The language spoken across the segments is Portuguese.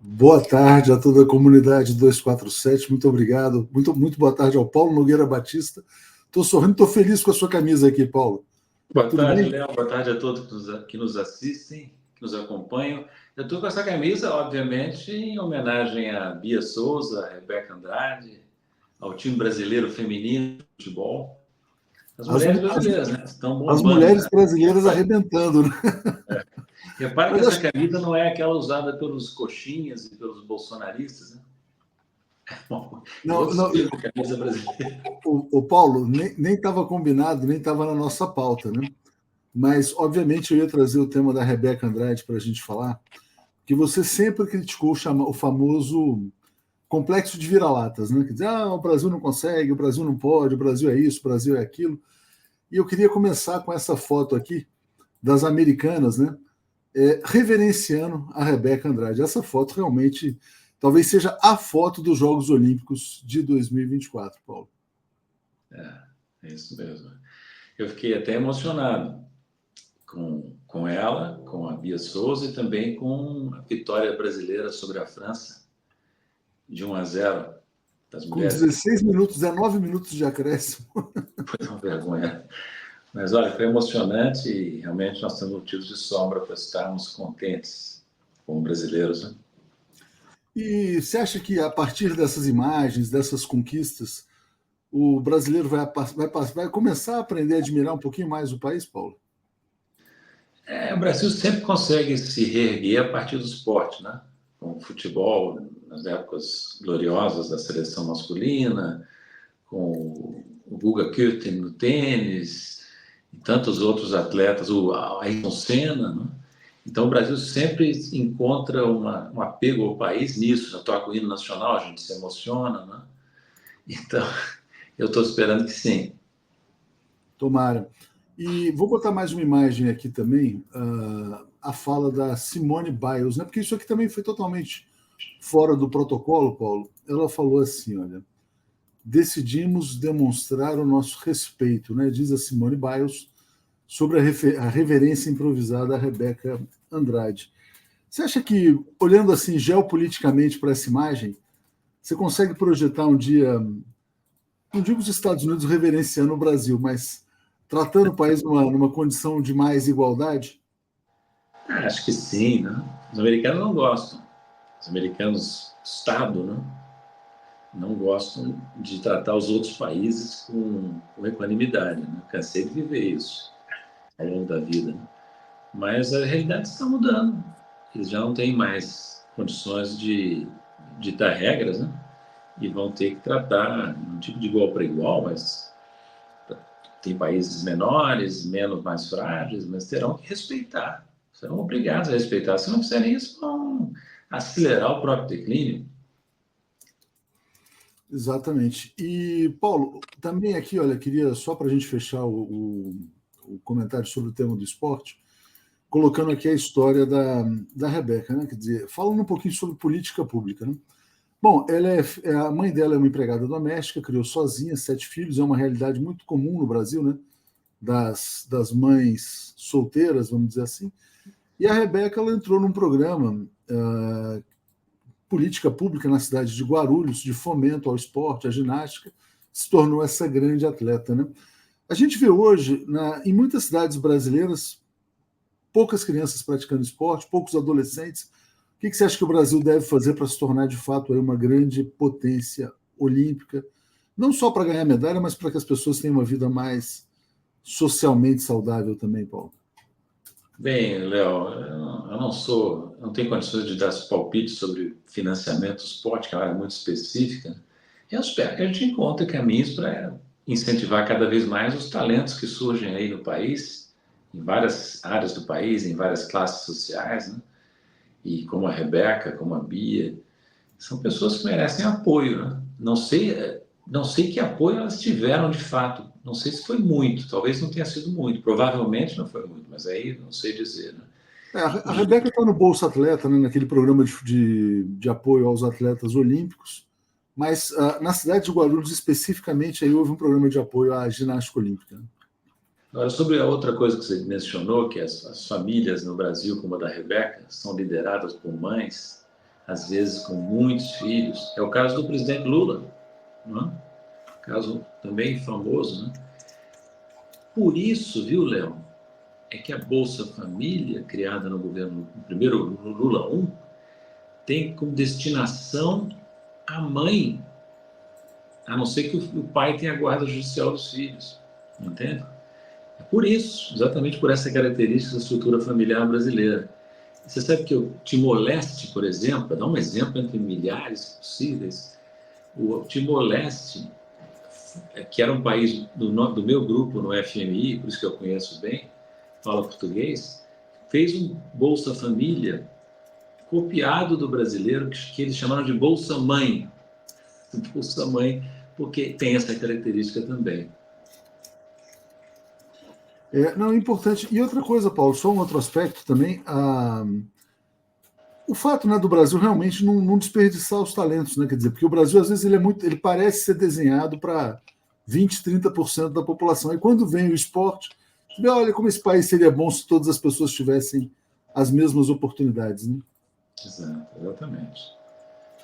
Boa tarde a toda a comunidade 247. Muito obrigado. Muito boa tarde ao Paulo Nogueira Batista. Estou sorrindo, estou feliz com a sua camisa aqui, Paulo. Boa Tudo tarde, bem? Léo. Boa tarde a todos que nos assistem, que nos acompanham. Eu estou com essa camisa, obviamente, em homenagem a Bia Souza, a Rebeca Andrade, ao time brasileiro feminino de futebol. As As, mulheres brasileiras, né? Estão as bombando, mulheres né? brasileiras arrebentando, né? Repare que Mas essa camisa não é aquela usada pelos coxinhas e pelos bolsonaristas, né? É não, outro não, estilo de camisa brasileira. o Paulo, nem estava combinado, nem estava na nossa pauta, né? Mas, obviamente, eu ia trazer o tema da Rebeca Andrade para a gente falar, que você sempre criticou o famoso complexo de vira-latas, né? Quer dizer, o Brasil não consegue, o Brasil não pode, o Brasil é isso, o Brasil é aquilo. E eu queria começar com essa foto aqui das americanas, né? Reverenciando a Rebeca Andrade. Essa foto realmente talvez seja a foto dos Jogos Olímpicos de 2024, Paulo. É isso mesmo. Eu fiquei até emocionado com ela, com a Bia Souza e também com a vitória brasileira sobre a França, de 1-0 das Com mulheres, que 16 minutos, 19 minutos de acréscimo. foi uma vergonha. Mas olha, foi emocionante e realmente nós temos motivos de sombra para estarmos contentes como brasileiros, né? E você acha que a partir dessas imagens, dessas conquistas, o brasileiro vai começar a aprender a admirar um pouquinho mais o país, Paulo? O Brasil sempre consegue se reerguer a partir do esporte, né? Com o futebol, nas épocas gloriosas da seleção masculina, com o Guga Kirten no tênis, e tantos outros atletas, o Ayrton Senna, né? Então o Brasil sempre encontra um apego ao país nisso. Já toca o hino nacional, a gente se emociona, né? Então eu estou esperando que sim. Tomara. E vou botar mais uma imagem aqui também, a fala da Simone Biles, né? Porque isso aqui também foi totalmente fora do protocolo, Paulo. Ela falou assim, olha, decidimos demonstrar o nosso respeito, né? Diz a Simone Biles sobre a reverência improvisada à Rebeca Andrade. Você acha que, olhando assim geopoliticamente para essa imagem, você consegue projetar um dia, não digo os Estados Unidos reverenciando o Brasil, mas tratando o país numa condição de mais igualdade? Acho que sim, né? Os americanos não gostam. Os americanos, Estado, né? Não gostam de tratar os outros países com equanimidade, né? Cansei de viver isso ao longo da vida, né? Mas a realidade está mudando. Eles já não têm mais condições de ditar regras, né? E vão ter que tratar, não digo de igual para igual, mas tem países menores, menos mais frágeis, mas terão que respeitar. Serão obrigados a respeitar. Se não fizerem isso, vão acelerar o próprio declínio. Exatamente. E, Paulo, também aqui, olha, queria, só para a gente fechar o comentário sobre o tema do esporte, colocando aqui a história da Rebeca, né? Quer dizer, falando um pouquinho sobre política pública, né? Bom, a mãe dela é uma empregada doméstica, criou sozinha, 7 filhos, é uma realidade muito comum no Brasil, né? Das mães solteiras, vamos dizer assim. E a Rebeca, ela entrou num programa política pública na cidade de Guarulhos, de fomento ao esporte, à ginástica, se tornou essa grande atleta, né? A gente vê hoje, em muitas cidades brasileiras, poucas crianças praticando esporte, poucos adolescentes. O que você acha que o Brasil deve fazer para se tornar, de fato, uma grande potência olímpica? Não só para ganhar medalha, mas para que as pessoas tenham uma vida mais socialmente saudável também, Paulo. Bem, Léo, eu não tenho condições de dar palpites sobre financiamento do esporte, que é uma área muito específica. Eu espero que a gente encontre caminhos para incentivar cada vez mais os talentos que surgem aí no país, em várias áreas do país, em várias classes sociais, né? E como a Rebeca, como a Bia, são pessoas que merecem apoio, né? Não sei que apoio elas tiveram de fato. Não sei se foi muito, talvez não tenha sido muito, provavelmente não foi muito, mas aí não sei dizer, né? A Rebeca está no Bolsa Atleta, né, naquele programa de apoio aos atletas olímpicos, mas na cidade de Guarulhos, especificamente, aí houve um programa de apoio à ginástica olímpica. Né? Agora, sobre a outra coisa que você mencionou, que as famílias no Brasil, como a da Rebeca, são lideradas por mães, às vezes com muitos filhos. É o caso do presidente Lula, não é? Caso também famoso, né? Por isso, viu, Léo, é que a Bolsa Família, criada no governo, no primeiro no Lula 1, tem como destinação a mãe, a não ser que o pai tenha a guarda judicial dos filhos, entende? É por isso, exatamente por essa característica da estrutura familiar brasileira. Você sabe que o Timor-Leste, por exemplo, para dar um exemplo entre milhares possíveis, o Timor-Leste, que era um país do meu grupo no FMI, por isso que eu conheço bem, fala português, fez um Bolsa Família copiado do brasileiro, que eles chamaram de Bolsa Mãe. Bolsa Mãe, porque tem essa característica também. Não, é importante. E outra coisa, Paulo, só um outro aspecto também. O fato, né, do Brasil realmente não desperdiçar os talentos, né? Quer dizer, porque o Brasil, às vezes, ele parece ser desenhado para 20, 30% da população. E quando vem o esporte, você vê, olha como esse país seria bom se todas as pessoas tivessem as mesmas oportunidades, né? Exato, exatamente.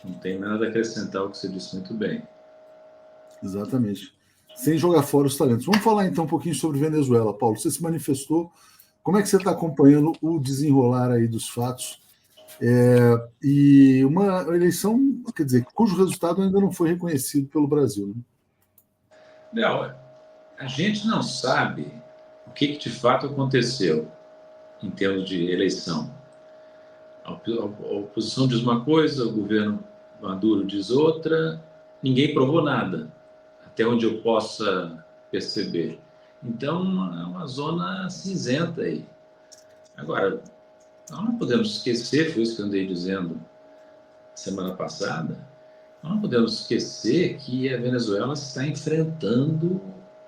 Não tem nada a acrescentar ao que você disse muito bem. Exatamente. Sem jogar fora os talentos. Vamos falar então um pouquinho sobre Venezuela, Paulo. Você se manifestou. Como é que você está acompanhando o desenrolar aí dos fatos? E uma eleição, quer dizer, cujo resultado ainda não foi reconhecido pelo Brasil. Né? Léo, a gente não sabe o que de fato aconteceu em termos de eleição. A oposição diz uma coisa, o governo Maduro diz outra, ninguém provou nada, até onde eu possa perceber. Então, é uma zona cinzenta aí. Agora, nós não podemos esquecer, foi isso que eu andei dizendo semana passada, nós não podemos esquecer que a Venezuela está enfrentando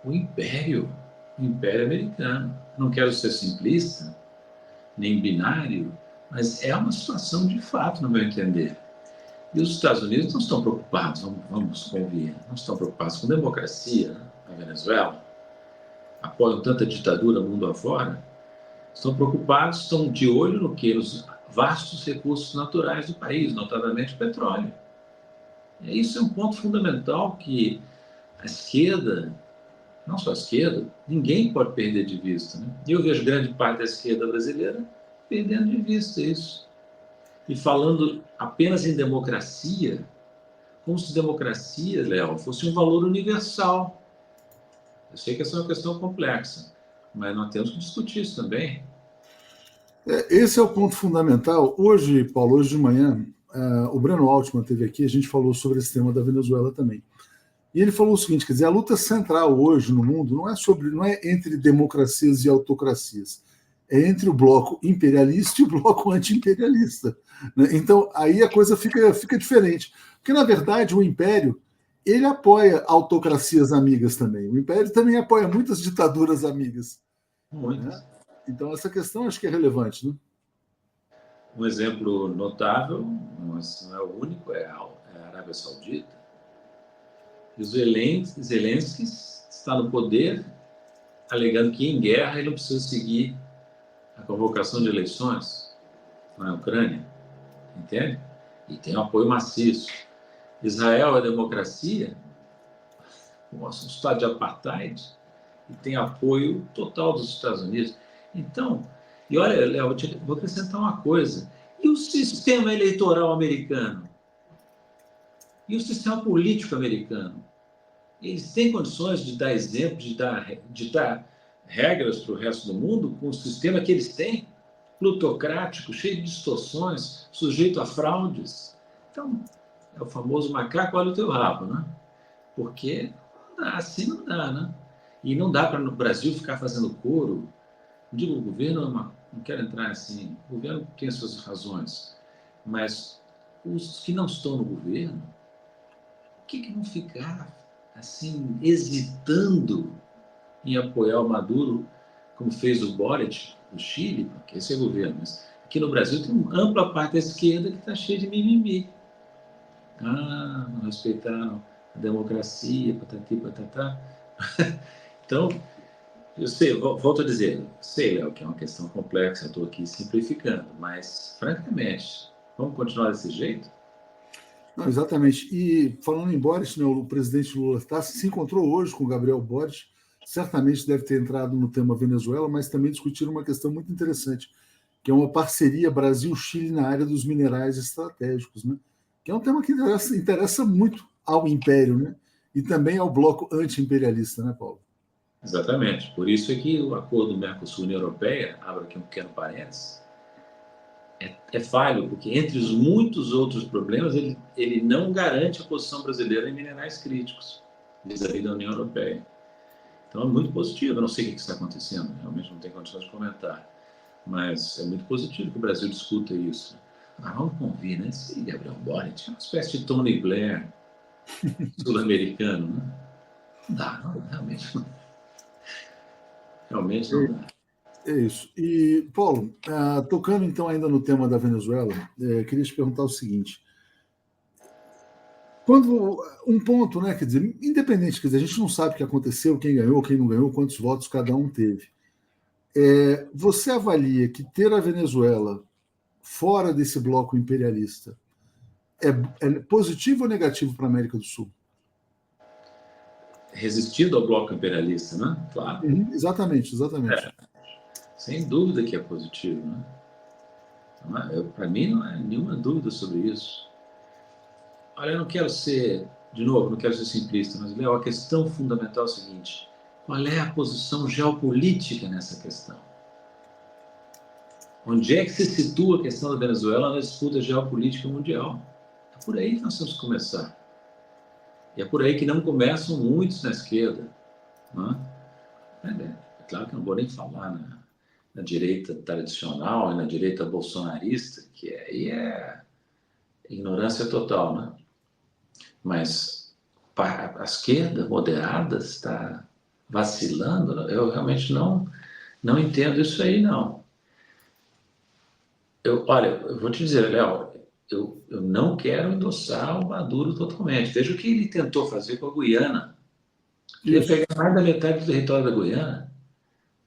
o Império Americano. Não quero ser simplista, nem binário, mas é uma situação de fato, no meu entender. E os Estados Unidos não estão preocupados, vamos convir, não estão preocupados com democracia, né, na Venezuela, apoiam tanta ditadura mundo afora, estão preocupados, estão de olho no que? Nos vastos recursos naturais do país, notadamente o petróleo. E isso é um ponto fundamental que a esquerda, não só a esquerda, ninguém pode perder de vista. Né? E eu vejo grande parte da esquerda brasileira perdendo de vista isso. E falando apenas em democracia, como se democracia, Léo, fosse um valor universal. Eu sei que essa é uma questão complexa, mas nós temos que discutir isso também. Esse é o ponto fundamental. Hoje, Paulo, hoje de manhã, o Breno Altman esteve aqui, a gente falou sobre esse tema da Venezuela também. E ele falou o seguinte, quer dizer, a luta central hoje no mundo não é entre democracias e autocracias, é entre o bloco imperialista e o bloco anti-imperialista. Né? Então, aí a coisa fica diferente. Porque, na verdade, o império ele apoia autocracias amigas também. O império também apoia muitas ditaduras amigas. Muito. Né? Então, essa questão acho que é relevante. Né? Um exemplo notável, mas não é o único, é a Arábia Saudita. E o Zelensky está no poder, alegando que em guerra ele não precisa seguir a convocação de eleições na Ucrânia, entende? E tem um apoio maciço. Israel é democracia, um estado de apartheid, e tem apoio total dos Estados Unidos. Então, e olha, Léo, vou acrescentar uma coisa. E o sistema eleitoral americano? E o sistema político americano? Eles têm condições de dar exemplo, de dar regras para o resto do mundo com o sistema que eles têm? Plutocrático, cheio de distorções, sujeito a fraudes. Então, é o famoso macaco olha o teu rabo, né? Porque não dá, assim não dá, né? E não dá para no Brasil ficar fazendo coro. Não digo o governo, não quero entrar assim, o governo tem suas razões, mas os que não estão no governo, por que vão ficar assim, hesitando em apoiar o Maduro, como fez o Boric no Chile, porque esse é governo, mas aqui no Brasil tem uma ampla parte da esquerda que está cheia de mimimi. Ah, não respeitaram a democracia, patati, patatá. Então, eu sei, volto a dizer, sei, Léo, que é uma questão complexa, eu estou aqui simplificando, mas, francamente, Vamos continuar desse jeito? Não, exatamente. E falando em Boric, né, o presidente Lula se encontrou hoje com o Gabriel Boric, certamente deve ter entrado no tema Venezuela, mas também discutiram uma questão muito interessante, que é uma parceria Brasil-Chile na área dos minerais estratégicos, né? Que é um tema que interessa muito ao Império, né? E também ao bloco anti-imperialista, né, Paulo? Exatamente. Por isso é que o acordo Mercosul-União Europeia, abro aqui um pequeno parênteses, é falho, porque entre os muitos outros problemas, ele não garante a posição brasileira em minerais críticos, vis-à-vis da União Europeia. Então é muito positivo. Eu não sei o que está acontecendo, realmente não tenho condições de comentar, mas é muito positivo que o Brasil discuta isso. Mas vamos convir, né? Esse Gabriel Boric é uma espécie de Tony Blair sul-americano, né? Não dá, não, realmente não dá. É isso. E, Paulo, tocando então ainda no tema da Venezuela, queria te perguntar o seguinte. Quando um ponto, né, quer dizer, independente, quer dizer, a gente não sabe o que aconteceu, quem ganhou, quem não ganhou, quantos votos cada um teve. Você avalia que ter a Venezuela fora desse bloco imperialista é positivo ou negativo para a América do Sul? Resistindo ao bloco imperialista, né? Claro. Exatamente, exatamente. Sem dúvida que é positivo, né? Para mim não há nenhuma dúvida sobre isso. Olha, eu não quero ser, de novo, não quero ser simplista, mas, Léo, a questão fundamental é a seguinte: qual é a posição geopolítica nessa questão? Onde é que se situa a questão da Venezuela na disputa geopolítica mundial? É por aí que nós temos que começar. E é por aí que não começam muitos na esquerda. Né? É claro que eu não vou nem falar na direita tradicional e na direita bolsonarista, que aí é ignorância total, né? Mas a esquerda moderada está vacilando. Eu realmente não entendo isso aí, não. Olha, eu vou te dizer, Léo, eu não quero endossar o Maduro totalmente. Veja o que ele tentou fazer com a Guiana, que é pegar mais da metade do território da Guiana,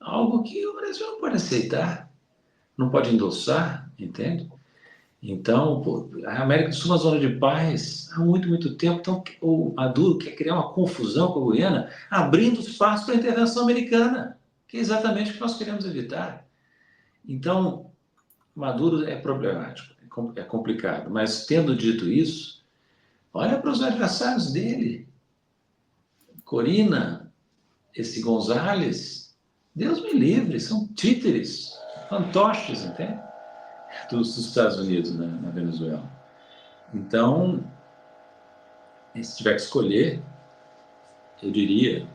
algo que o Brasil não pode aceitar, não pode endossar, entende? Então, a América do Sul é uma zona de paz há muito, muito tempo. Então, o Maduro quer criar uma confusão com a Guiana, abrindo espaço para a intervenção americana, que é exatamente o que nós queremos evitar. Então, Maduro é problemático, é complicado. Mas, tendo dito isso, olha para os adversários dele. Corina, esse González, Deus me livre, são títeres, fantoches, entende? Dos Estados Unidos na Venezuela. Então, se tiver que escolher, eu diria,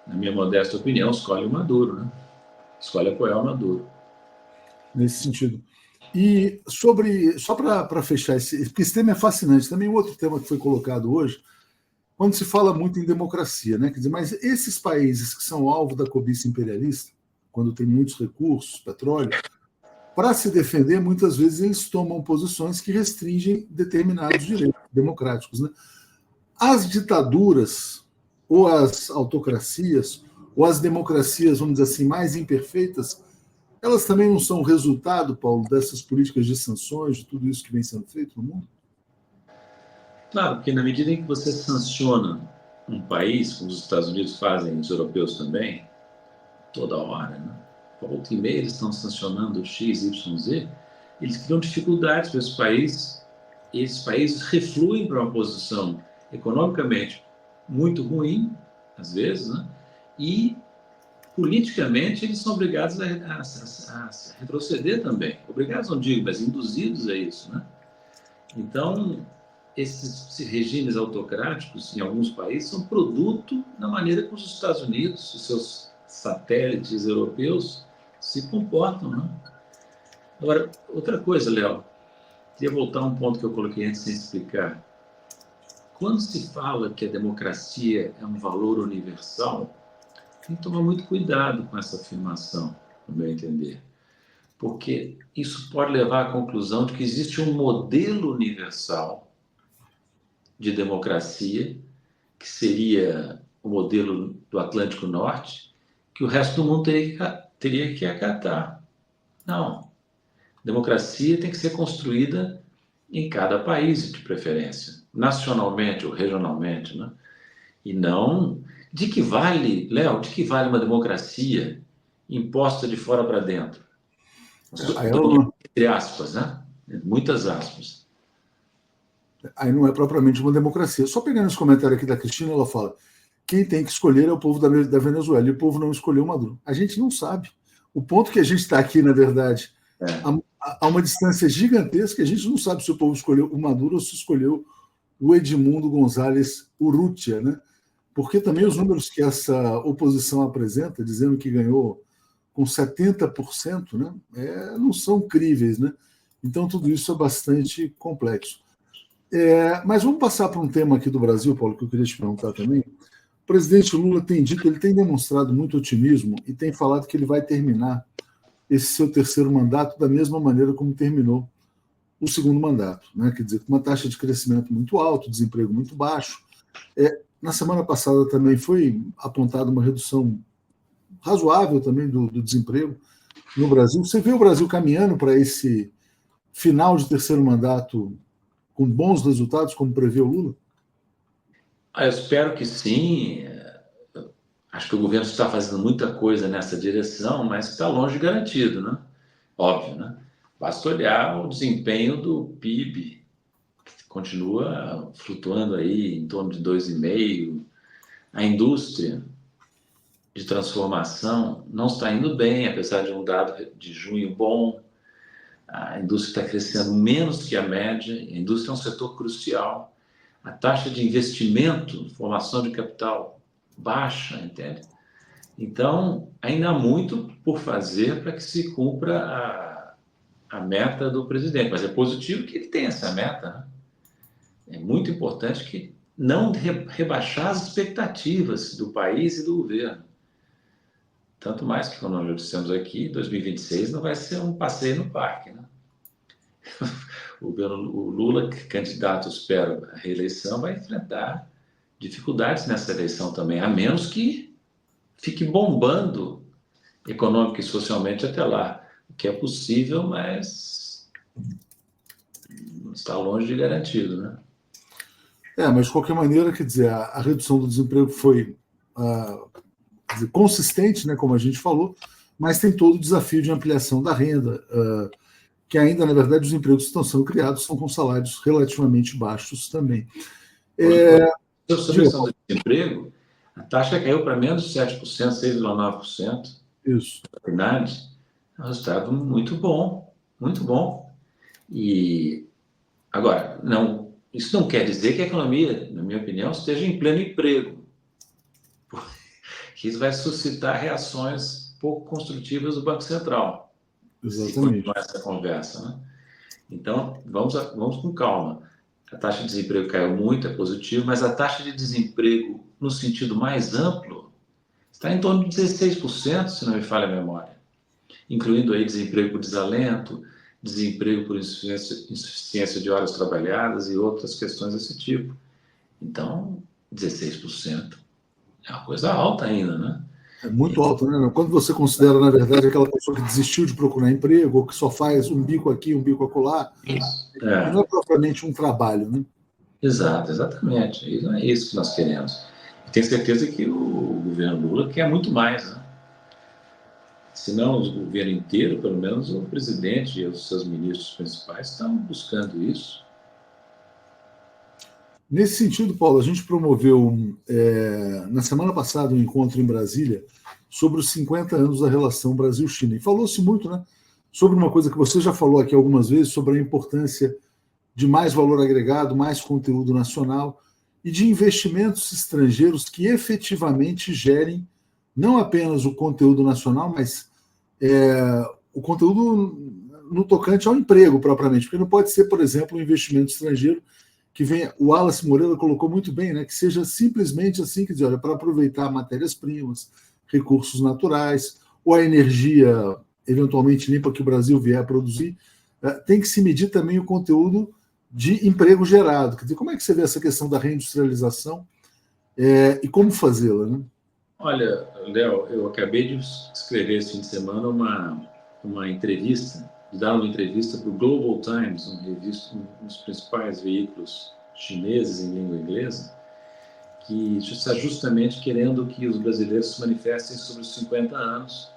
na minha modesta opinião, escolhe o Maduro, né? Escolhe apoiar o Maduro. Nesse sentido. E só para fechar, porque esse tema é fascinante, também outro tema que foi colocado hoje, quando se fala muito em democracia, né? Quer dizer, mas esses países que são alvo da cobiça imperialista, quando tem muitos recursos, petróleo, para se defender, muitas vezes eles tomam posições que restringem determinados direitos democráticos, né? As ditaduras, ou as autocracias, ou as democracias, vamos dizer assim, mais imperfeitas, elas também não são resultado, Paulo, dessas políticas de sanções, de tudo isso que vem sendo feito no mundo? Claro, porque na medida em que você sanciona um país, como os Estados Unidos fazem, os europeus também, toda hora, né? Volta e meia eles estão sancionando X, Y, Z, eles criam dificuldades para esse país, e esses países refluem para uma posição economicamente muito ruim, às vezes, né? E politicamente eles são obrigados a retroceder também. Obrigados não digo, mas induzidos a isso, né? Então, esses regimes autocráticos em alguns países são produto da maneira como os Estados Unidos, os seus satélites europeus, se comportam, né? Agora, outra coisa, Léo, queria voltar a um ponto que eu coloquei antes sem explicar. Quando se fala que a democracia é um valor universal, tem que tomar muito cuidado com essa afirmação, no meu entender. Porque isso pode levar à conclusão de que existe um modelo universal de democracia, que seria o modelo do Atlântico Norte, que o resto do mundo teria que acatar. Não. Democracia tem que ser construída em cada país, de preferência, nacionalmente ou regionalmente, né? E não de que vale, Léo, de que vale uma democracia imposta de fora para dentro? Aí, ela não, Entre aspas, né? Muitas aspas. aí não é propriamente uma democracia. Só pegando esse comentário aqui da Cristina, ela fala: quem tem que escolher é o povo da Venezuela, e o povo não escolheu Maduro. A gente não sabe. O ponto que a gente está aqui, na verdade, a uma distância gigantesca, a gente não sabe se o povo escolheu o Maduro ou se escolheu o Edmundo González Urrutia, né? Porque também os números que essa oposição apresenta, dizendo que ganhou com 70%, né, não são críveis, né? Então tudo isso é bastante complexo. Mas vamos passar para um tema aqui do Brasil, Paulo, que eu queria te perguntar também. O presidente Lula tem dito, ele tem demonstrado muito otimismo e tem falado que ele vai terminar esse seu terceiro mandato da mesma maneira como terminou o segundo mandato, né? Quer dizer, com uma taxa de crescimento muito alta, desemprego muito baixo. Na semana passada também foi apontada uma redução razoável também do desemprego no Brasil. Você vê o Brasil caminhando para esse final de terceiro mandato com bons resultados, como prevê o Lula? Eu espero que sim. Acho que o governo está fazendo muita coisa nessa direção, mas está longe de garantido, né? Óbvio, né? Basta olhar o desempenho do PIB, que continua flutuando aí em torno de 2,5%. A indústria de transformação não está indo bem, apesar de um dado de junho bom. A indústria está crescendo menos que a média. A indústria é um setor crucial. A taxa de investimento, formação de capital baixa, entende? Então, ainda há muito por fazer para que se cumpra a meta do presidente, mas é positivo que ele tenha essa meta, né? É muito importante que não rebaixar as expectativas do país e do governo. Tanto mais que, como nós já dissemos aqui, 2026 não vai ser um passeio no parque, né? O Lula, candidato, espero, à reeleição, vai enfrentar dificuldades nessa eleição também, a menos que fique bombando econômica e socialmente até lá, o que é possível, mas está longe de garantido, né? Mas de qualquer maneira, quer dizer, a redução do desemprego foi dizer, consistente, né, como a gente falou, mas tem todo o desafio de ampliação da renda, que ainda, na verdade, os empregos que estão sendo criados são com salários relativamente baixos também. Sobre a questão do desemprego, a taxa caiu para menos de 7%, 6,9%. Isso. Na verdade, é um resultado muito bom, muito bom. E agora, isso não quer dizer que a economia, na minha opinião, esteja em pleno emprego, porque isso vai suscitar reações pouco construtivas do Banco Central. Exatamente. Se continuar essa conversa, né? Então, vamos com calma. A taxa de desemprego caiu muito, é positivo, mas a taxa de desemprego, no sentido mais amplo, está em torno de 16%, se não me falha a memória, incluindo aí desemprego por desalento, desemprego por insuficiência de horas trabalhadas e outras questões desse tipo. Então, 16% é uma coisa alta ainda, né? É muito alto, né? Quando você considera, na verdade, aquela pessoa que desistiu de procurar emprego, ou que só faz um bico aqui, um bico acolá, não é propriamente um trabalho, né? Exato, exatamente. E não é isso que nós queremos. E tenho certeza que o governo Lula quer muito mais, né? Se não o governo inteiro, pelo menos o presidente e os seus ministros principais estão buscando isso. Nesse sentido, Paulo, a gente promoveu na semana passada um encontro em Brasília sobre os 50 anos da relação Brasil-China. E falou-se muito, né, sobre uma coisa que você já falou aqui algumas vezes, sobre a importância de mais valor agregado, mais conteúdo nacional e de investimentos estrangeiros que efetivamente gerem não apenas o conteúdo nacional, mas o conteúdo no tocante ao emprego propriamente, porque não pode ser, por exemplo, um investimento estrangeiro que venha, o Wallace Moreira colocou muito bem, né, que seja simplesmente assim, quer dizer, olha, para aproveitar matérias-primas, recursos naturais, ou a energia eventualmente limpa que o Brasil vier a produzir, tem que se medir também o conteúdo de emprego gerado. Quer dizer, como é que você vê essa questão da reindustrialização e como fazê-la, né? Olha, Léo, eu acabei de escrever esse fim de semana uma entrevista de dar uma entrevista para o Global Times, um dos principais veículos chineses em língua inglesa, que está justamente querendo que os brasileiros se manifestem sobre os 50 anos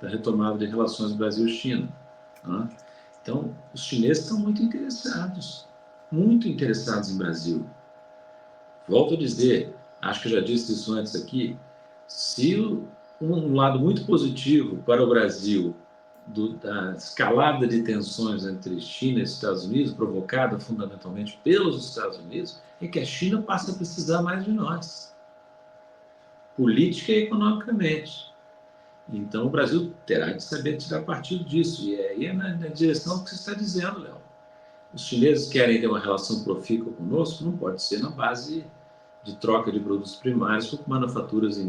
da retomada de relações Brasil-China. Né? Então, os chineses estão muito interessados em Brasil. Volto a dizer, acho que eu já disse isso antes aqui, se um lado muito positivo para o Brasil da escalada de tensões entre China e Estados Unidos, provocada fundamentalmente pelos Estados Unidos, é que a China passa a precisar mais de nós, política e economicamente. Então, o Brasil terá de saber tirar partido disso, e aí é na direção que você está dizendo, Léo. Os chineses querem ter uma relação profícua conosco, não pode ser na base de troca de produtos primários com manufaturas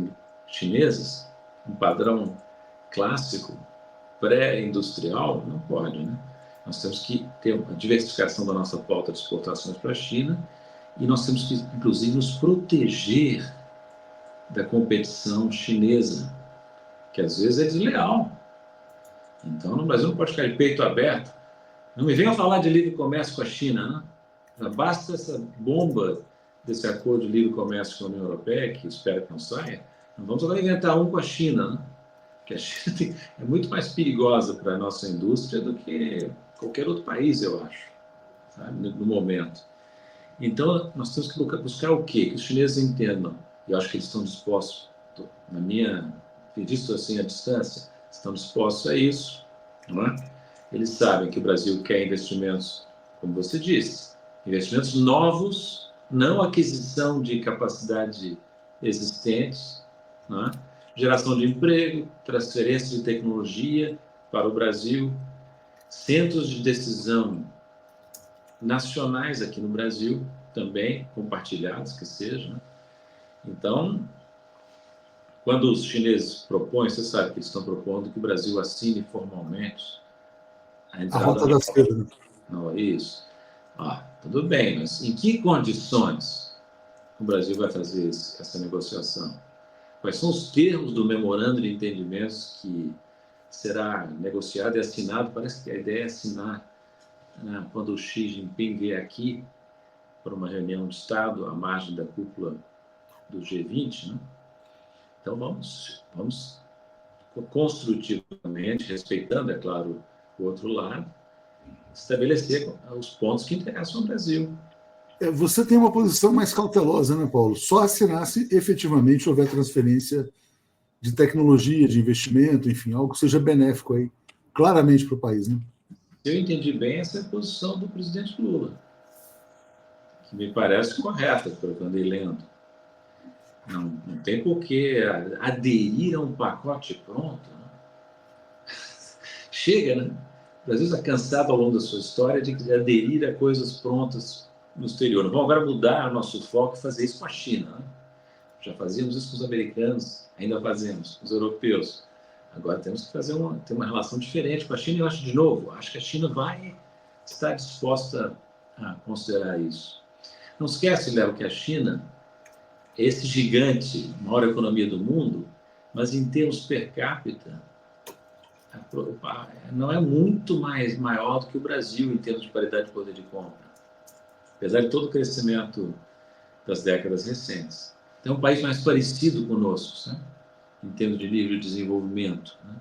chinesas, um padrão clássico, pré-industrial, não pode, né? Nós temos que ter uma diversificação da nossa pauta de exportações para a China e nós temos que, inclusive, nos proteger da competição chinesa, que às vezes é desleal. Então, no Brasil não pode ficar de peito aberto. Não me venham falar de livre comércio com a China, né? Já basta essa bomba desse acordo de livre comércio com a União Europeia, que espero que não saia. Não vamos agora inventar um com a China, né? Que a China é muito mais perigosa para a nossa indústria do que qualquer outro país, eu acho, sabe? No momento. Então, nós temos que buscar o quê? Que os chineses entendam, e eu acho que eles estão dispostos, na minha, visto assim à distância, estão dispostos a isso, não é? Eles sabem que o Brasil quer investimentos, como você disse, investimentos novos, não aquisição de capacidade existente, não é? Geração de emprego, transferência de tecnologia para o Brasil, centros de decisão nacionais aqui no Brasil, também compartilhados que sejam. Então, quando os chineses propõem, você sabe que eles estão propondo que o Brasil assine formalmente a entrada... A Rota da Seda, né? Não é isso? Tudo bem, mas em que condições o Brasil vai fazer essa negociação? Quais são os termos do memorando de entendimentos que será negociado e assinado? Parece que a ideia é assinar, né, quando o Xi Jinping vier aqui para uma reunião de Estado à margem da cúpula do G20, né? Então vamos construtivamente, respeitando, é claro, o outro lado, estabelecer os pontos que interessam ao Brasil. Você tem uma posição mais cautelosa, né, Paulo? Só assinar se efetivamente houver transferência de tecnologia, de investimento, enfim, algo que seja benéfico aí, claramente para o país, né? Eu entendi bem essa posição do presidente Lula, que me parece correta, pelo que eu andei lendo. Não tem por que aderir a um pacote pronto. Né? Chega, né? O Brasil está cansado ao longo da sua história de aderir a coisas prontas no exterior. Vamos agora mudar o nosso foco e fazer isso com a China. Né? Já fazíamos isso com os americanos, ainda fazemos com os europeus. Agora temos que ter uma relação diferente com a China. E eu acho, de novo, acho que a China vai estar disposta a considerar isso. Não esquece, Léo, que a China é esse gigante, maior economia do mundo, mas em termos per capita, não é muito maior do que o Brasil em termos de paridade de poder de compra, apesar de todo o crescimento das décadas recentes. Então, é um país mais parecido conosco, né? Em termos de nível de desenvolvimento. Né?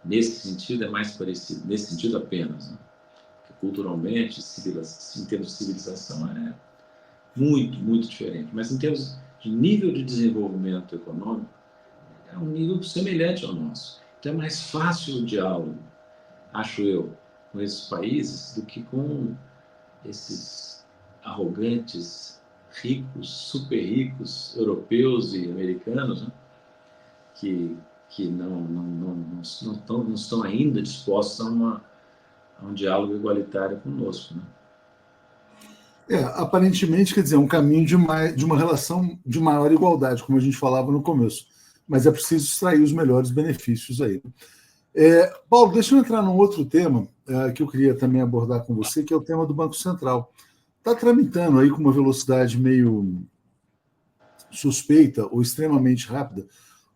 Nesse sentido, é mais parecido, nesse sentido apenas. Né? Porque culturalmente, em termos de civilização, é muito, muito diferente. Mas em termos de nível de desenvolvimento econômico, é um nível semelhante ao nosso. Então é mais fácil o diálogo, acho eu, com esses países do que com esses arrogantes, ricos, super ricos, europeus e americanos, né? que não estão ainda dispostos a um diálogo igualitário conosco. Né? Aparentemente, quer dizer, é um caminho de uma relação de maior igualdade, como a gente falava no começo. Mas é preciso extrair os melhores benefícios aí. Paulo, deixa eu entrar num outro tema que eu queria também abordar com você, que é o tema do Banco Central. Está tramitando aí com uma velocidade meio suspeita ou extremamente rápida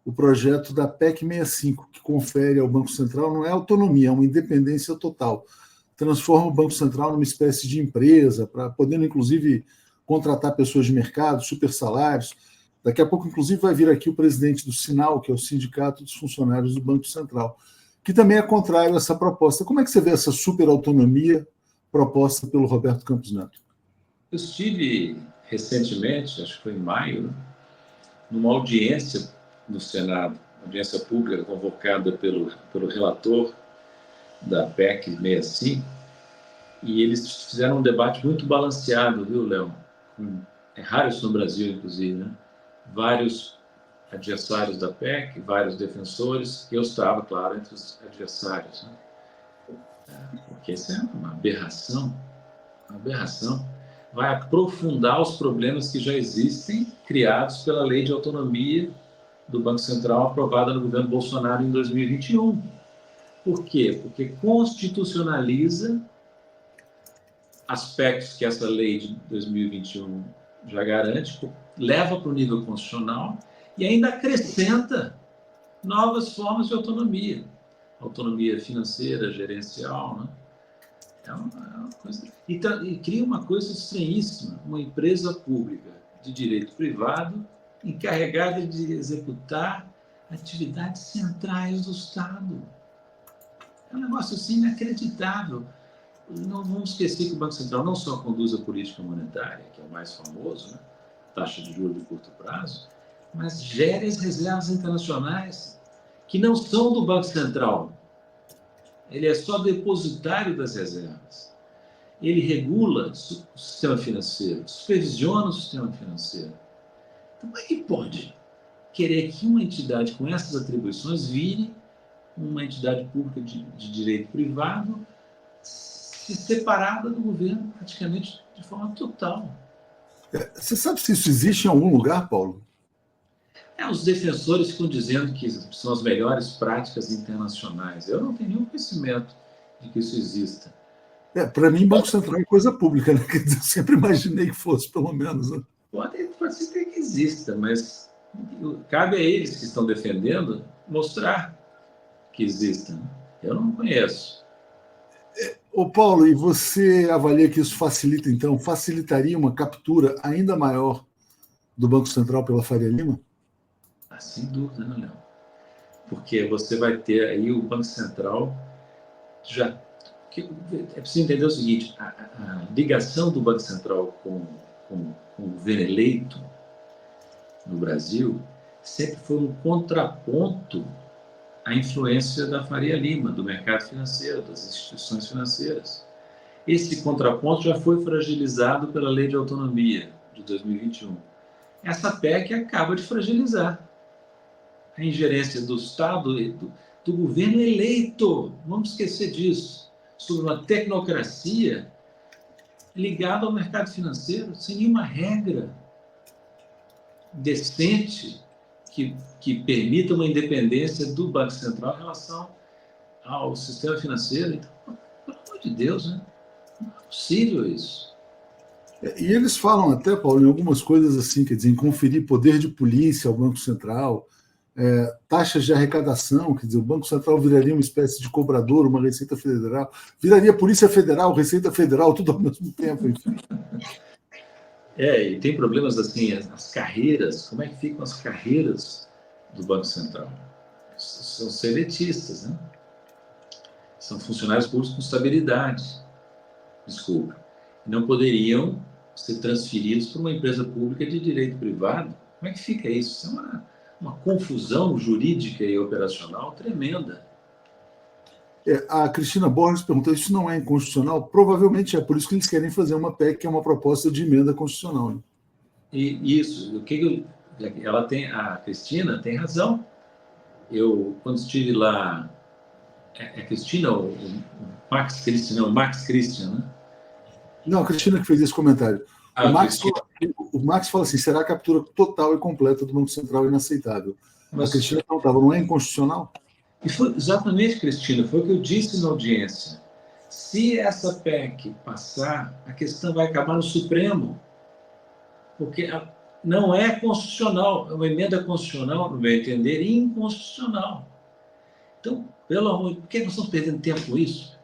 o projeto da PEC 65, que confere ao Banco Central não é autonomia, é uma independência total. Transforma o Banco Central numa espécie de empresa, podendo, inclusive, contratar pessoas de mercado, super salários. Daqui a pouco, inclusive, vai vir aqui o presidente do Sinal, que é o Sindicato dos Funcionários do Banco Central, que também é contrário a essa proposta. Como é que você vê essa super autonomia proposta pelo Roberto Campos Neto? Eu estive recentemente, acho que foi em maio, né, numa audiência no Senado, audiência pública convocada pelo relator da PEC 65, e eles fizeram um debate muito balanceado, viu, Léo? É raro isso no Brasil, inclusive, né? Vários adversários da PEC, vários defensores, e eu estava, claro, entre os adversários, né? Porque isso é uma aberração, vai aprofundar os problemas que já existem, criados pela Lei de Autonomia do Banco Central, aprovada no governo Bolsonaro em 2021. Por quê? Porque constitucionaliza aspectos que essa lei de 2021 já garante, leva para o nível constitucional e ainda acrescenta novas formas de autonomia. Autonomia financeira, gerencial, né? É uma coisa... E cria uma coisa estranhíssima, uma empresa pública de direito privado encarregada de executar atividades centrais do Estado. É um negócio assim inacreditável. Não vamos esquecer que o Banco Central não só conduz a política monetária, que é o mais famoso, né? Taxa de juros de curto prazo, mas gera as reservas internacionais, que não são do Banco Central. Ele é só depositário das reservas. Ele regula o sistema financeiro, supervisiona o sistema financeiro. Então, como é que pode querer que uma entidade com essas atribuições vire uma entidade pública de direito privado, separada do governo praticamente de forma total? Você sabe se isso existe em algum lugar, Paulo? Os defensores ficam dizendo que são as melhores práticas internacionais. Eu não tenho nenhum conhecimento de que isso exista. Para mim, Banco Central é coisa pública, né? Quer dizer, eu sempre imaginei que fosse, pelo menos. Né? Pode ser que exista, mas cabe a eles que estão defendendo mostrar que exista. Né? Eu não conheço. Ô Paulo, e você avalia que isso facilita, então, facilitaria uma captura ainda maior do Banco Central pela Faria Lima? Sem dúvida, né, Léo? Porque você vai ter aí o Banco Central já... É preciso entender o seguinte, a ligação do Banco Central com o governo eleito no Brasil sempre foi um contraponto à influência da Faria Lima, do mercado financeiro, das instituições financeiras. Esse contraponto já foi fragilizado pela Lei de Autonomia de 2021. Essa PEC acaba de fragilizar a ingerência do Estado, do governo eleito, vamos esquecer disso, sobre uma tecnocracia ligada ao mercado financeiro, sem nenhuma regra decente que permita uma independência do Banco Central em relação ao sistema financeiro. Então, pelo amor de Deus, né? Não é possível isso. E eles falam até, Paulo, em algumas coisas assim, quer dizer, em conferir poder de polícia ao Banco Central, taxas de arrecadação, quer dizer, o Banco Central viraria uma espécie de cobrador, uma Receita Federal, viraria Polícia Federal, Receita Federal, tudo ao mesmo tempo, enfim. E tem problemas assim, as carreiras, como é que ficam as carreiras do Banco Central? São seletistas, né? São funcionários públicos com estabilidade, desculpa. Não poderiam ser transferidos para uma empresa pública de direito privado. Como é que fica isso? Isso é uma confusão jurídica e operacional tremenda. A Cristina Borges perguntou, isso não é inconstitucional? Provavelmente é, por isso que eles querem fazer uma PEC, que é uma proposta de emenda constitucional. Né? E isso, a Cristina tem razão. Eu, quando estive lá, Cristina ou Max Christian, não, Max Christian, né? Não, a Cristina que fez esse comentário. O Max fala assim, será a captura total e completa do Banco Central inaceitável? Mas a Cristina perguntava, não é inconstitucional? E foi exatamente, Cristina, foi o que eu disse na audiência. Se essa PEC passar, a questão vai acabar no Supremo, porque não é constitucional, é uma emenda constitucional, no meu entender, inconstitucional. Então, pelo amor de Deus, por que nós estamos perdendo tempo com isso?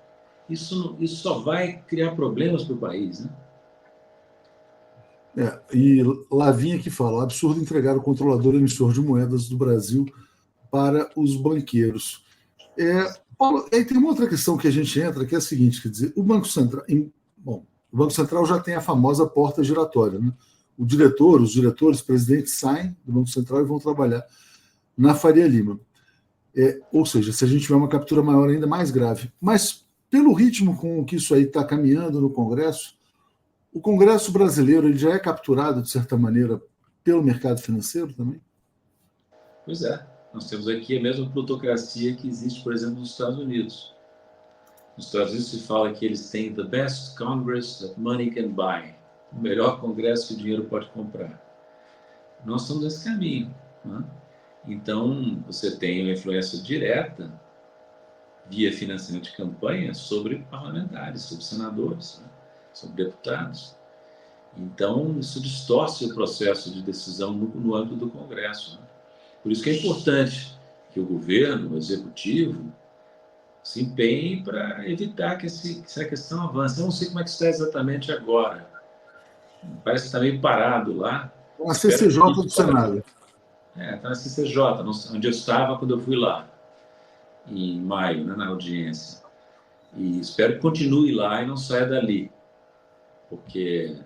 Isso só vai criar problemas para o país, né? E Lavinha que fala, absurdo entregar o controlador emissor de moedas do Brasil para os banqueiros. Paulo, aí tem uma outra questão que a gente entra, que é a seguinte, quer dizer, o Banco Central, o Banco Central já tem a famosa porta giratória, né? Os diretores, presidentes saem do Banco Central e vão trabalhar na Faria Lima. Ou seja, se a gente tiver uma captura maior, ainda mais grave. Mas, pelo ritmo com que isso aí está caminhando no Congresso, o Congresso brasileiro ele já é capturado, de certa maneira, pelo mercado financeiro também? Pois é. Nós temos aqui a mesma plutocracia que existe, por exemplo, nos Estados Unidos. Nos Estados Unidos se fala que eles têm the best Congress that money can buy. O melhor Congresso que o dinheiro pode comprar. Nós estamos nesse caminho, né? Então, você tem uma influência direta via financiamento de campanha sobre parlamentares, sobre senadores, né? Sobre deputados. Então, isso distorce o processo de decisão no âmbito do Congresso, né? Por isso que é importante que o governo, o executivo, se empenhe para evitar que essa questão avance. Eu não sei como é que está exatamente agora. Parece que está meio parado lá. A CCJ do Senado. Está na CCJ, onde eu estava quando eu fui lá, em maio, né, na audiência. E espero que continue lá e não saia dali, porque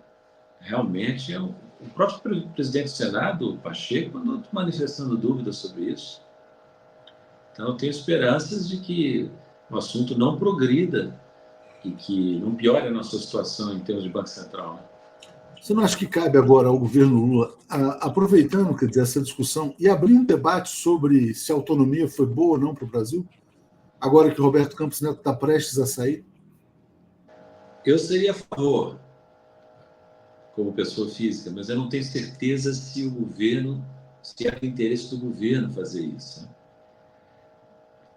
realmente o próprio presidente do Senado, Pacheco, andou manifestando dúvidas sobre isso. Então, eu tenho esperanças de que o assunto não progrida e que não piore a nossa situação em termos de Banco Central, né? Você não acha que cabe agora ao governo Lula, aproveitando, quer dizer, essa discussão, e abrir um debate sobre se a autonomia foi boa ou não para o Brasil, agora que o Roberto Campos Neto está prestes a sair? Eu seria a favor, como pessoa física, mas eu não tenho certeza se é do interesse do governo fazer isso, né?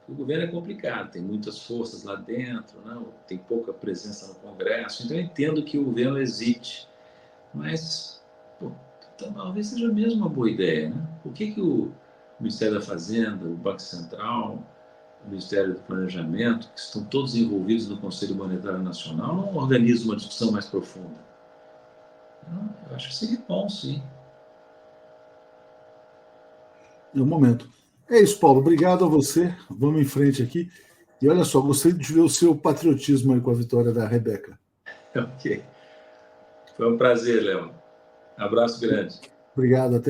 O governo é complicado, tem muitas forças lá dentro, né? Tem pouca presença no Congresso, então eu entendo que o governo hesite. Mas, talvez seja mesmo uma boa ideia, né? Por que o Ministério da Fazenda, o Banco Central, o Ministério do Planejamento, que estão todos envolvidos no Conselho Monetário Nacional, não organizam uma discussão mais profunda? Eu acho que seria bom, sim. No momento. É isso, Paulo. Obrigado a você. Vamos em frente aqui. E olha só, gostei de ver o seu patriotismo aí com a vitória da Rebeca. Ok. Foi um prazer, Léo. Abraço grande. Obrigado. Até a